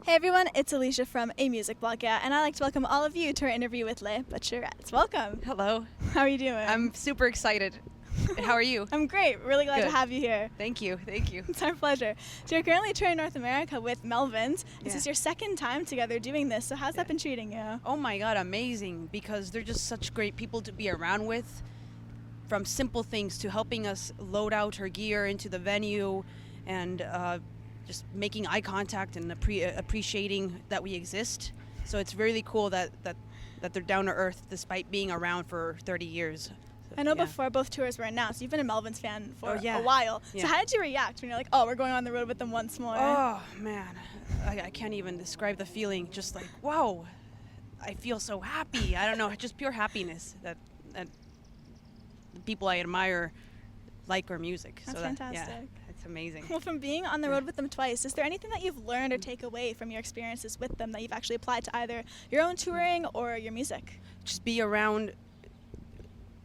Hey everyone, it's Alicia from A Music Blog, and I'd like to welcome all of you to our interview with Les Butcherettes. Welcome. Hello. How are you doing? I'm super excited. How are you? I'm great. Really glad to have you here. Thank you. It's our pleasure. So you're currently touring North America with Melvins. This is your second time together doing this, so how's that been treating you? Oh my God, amazing, because they're just such great people to be around with, from simple things to helping us load out her gear into the venue and just making eye contact and appreciating that we exist. So it's really cool that they're down to earth despite being around for 30 years. So, I know before both tours were announced, you've been a Melvins fan for a while. Yeah. So how did you react when you're like, oh, we're going on the road with them once more? Oh, man. I can't even describe the feeling. Just like, wow, I feel so happy. I don't know, just pure happiness that the people I admire like our music. That's so fantastic. Yeah, it's amazing. Well, from being on the road with them twice, is there anything that you've learned or take away from your experiences with them that you've actually applied to either your own touring or your music? Just be around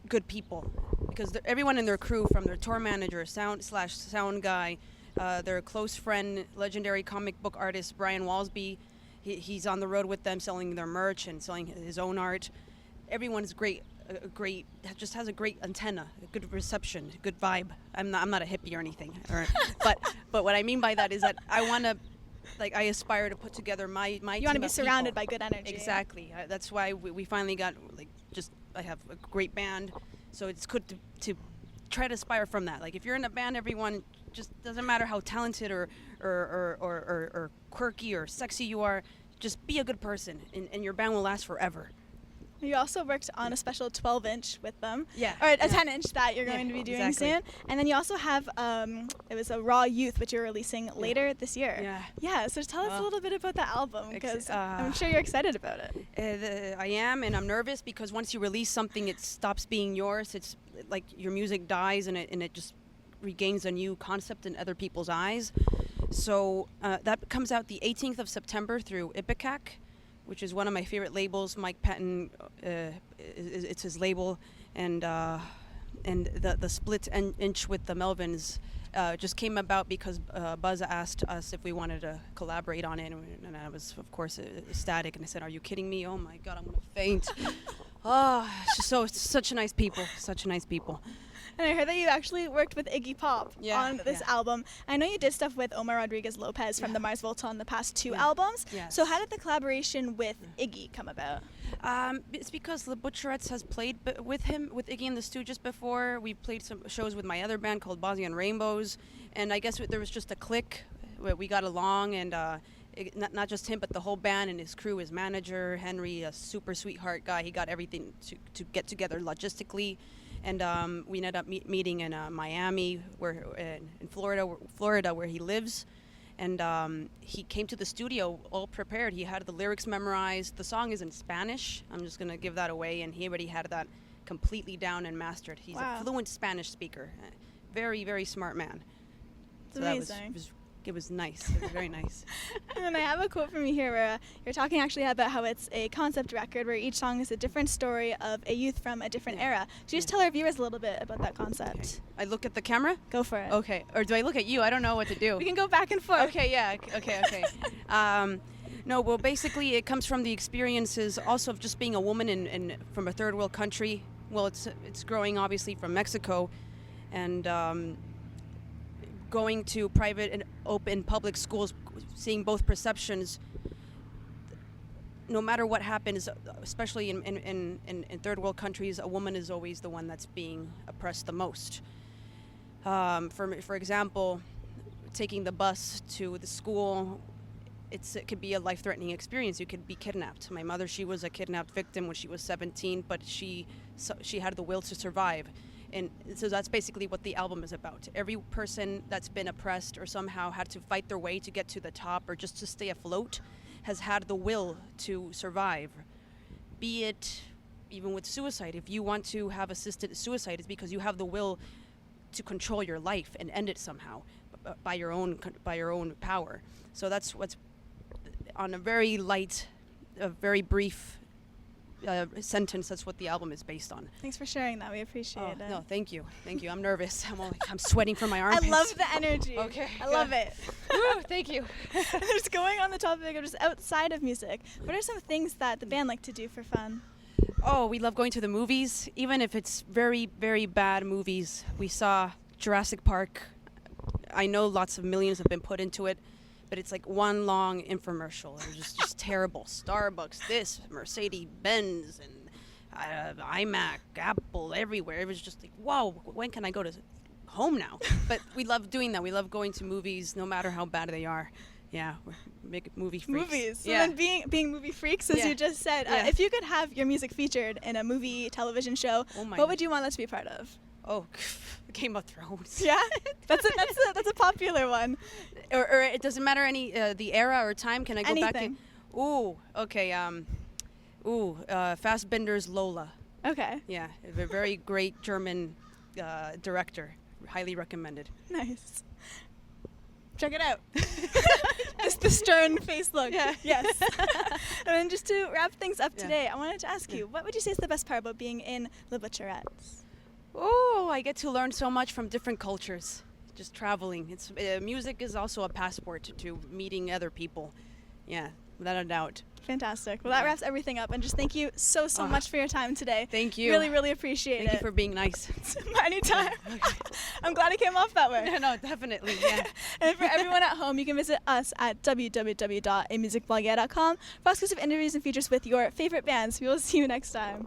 good people, because everyone in their crew, from their tour manager, sound guy, their close friend, legendary comic book artist Brian Walsby, he's on the road with them selling their merch and selling his own art. Everyone's great. Just has a great antenna, a good reception, a good vibe. I'm not a hippie or anything, but what I mean by that is that I aspire to put together my you want to be surrounded by good energy. Exactly. That's why we finally got I have a great band, so it's good to try to aspire from that. Like, if you're in a band, everyone just doesn't matter how talented or quirky or sexy you are, just be a good person, and your band will last forever. You also worked on a special 12-inch with them, or a 10-inch that you're going to be doing soon. And then you also have, it was a Raw Youth, which you're releasing later this year. Yeah, so tell us a little bit about the album, because I'm sure you're excited about it. I am, and I'm nervous, because once you release something, it stops being yours. It's like your music dies, and it just regains a new concept in other people's eyes. So that comes out the 18th of September through Ipecac, which is one of my favorite labels. Mike Patton, it's his label, and the split inch with the Melvins just came about because Buzz asked us if we wanted to collaborate on it, and I was, of course, ecstatic, and I said, "Are you kidding me? Oh my God, I'm gonna faint!" It's such nice people. And I heard that you actually worked with Iggy Pop on this album. I know you did stuff with Omar Rodriguez-Lopez from the Mars Volta on the past two albums. Yes. So how did the collaboration with Iggy come about? It's because the Butcherettes has played with Iggy and the Stooges before. We played some shows with my other band called Bosnian Rainbows, and I guess there was just a click where we got along, and not just him, but the whole band and his crew, his manager, Henry, a super sweetheart guy. He got everything to get together logistically. And we ended up meeting in Miami, in Florida, where he lives. And he came to the studio all prepared. He had the lyrics memorized. The song is in Spanish. I'm just going to give that away. And he already had that completely down and mastered. He's a fluent Spanish speaker. Very, very smart man. It's amazing. It was nice. It was very nice. And I have a quote from you here where you're talking actually about how it's a concept record where each song is a different story of a youth from a different era. Could you just tell our viewers a little bit about that concept? Okay. I look at the camera? Go for it. Okay. Or do I look at you? I don't know what to do. We can go back and forth. Okay, yeah. Okay. No, well, basically it comes from the experiences also of just being a woman from a third world country. Well, it's growing obviously from Mexico, and going to private and open public schools, seeing both perceptions. No matter what happens, especially in third world countries, a woman is always the one that's being oppressed the most. For example, taking the bus to the school, it could be a life-threatening experience. You could be kidnapped. My mother, she was a kidnapped victim when she was 17, but she had the will to survive. And so that's basically what the album is about. Every person that's been oppressed or somehow had to fight their way to get to the top or just to stay afloat has had the will to survive. Be it even with suicide. If you want to have assisted suicide, it's because you have the will to control your life and end it somehow by your own power. So that's what's on a very light, a very brief sentence, that's what the album is based on. Thanks for sharing that. We appreciate it. No, thank you. I'm nervous. I'm sweating from my armpits. I love the energy. Okay. I love it. Woo, thank you. Just going on the topic of just outside of music, what are some things that the band like to do for fun? Oh, we love going to the movies, even if it's very, very bad movies. We saw Jurassic Park. I know lots of millions have been put into it, but it's like one long infomercial. It was just terrible. Starbucks, this, Mercedes-Benz, and iMac, Apple, everywhere. It was just like, whoa, when can I go to home now? But we love doing that. We love going to movies, no matter how bad they are. Yeah, we're big movie freaks. Movies. So yeah. then being movie freaks, as you just said, if you could have your music featured in a movie, television show, what would you want that to be part of? Oh, Game of Thrones. Yeah, that's a popular one. Or it doesn't matter the era or time. Can I go back? Ooh, okay. Fassbender's Lola. Okay. Yeah, a very great German director. Highly recommended. Nice. Check it out. Just the stern face look. Yeah. Yes. And then just to wrap things up today, I wanted to ask you, what would you say is the best part about being in the Butcherettes? Oh, I get to learn so much from different cultures. Just traveling. Music is also a passport to meeting other people. Yeah, without a doubt. Fantastic. Well, that wraps everything up. And just thank you so much for your time today. Thank you. Really, really appreciate it. Thank you for being nice. Anytime. I'm glad it came off that way. No, definitely. Yeah. And for everyone at home, you can visit us at www.amusicblogger.com for exclusive interviews and features with your favorite bands. We will see you next time.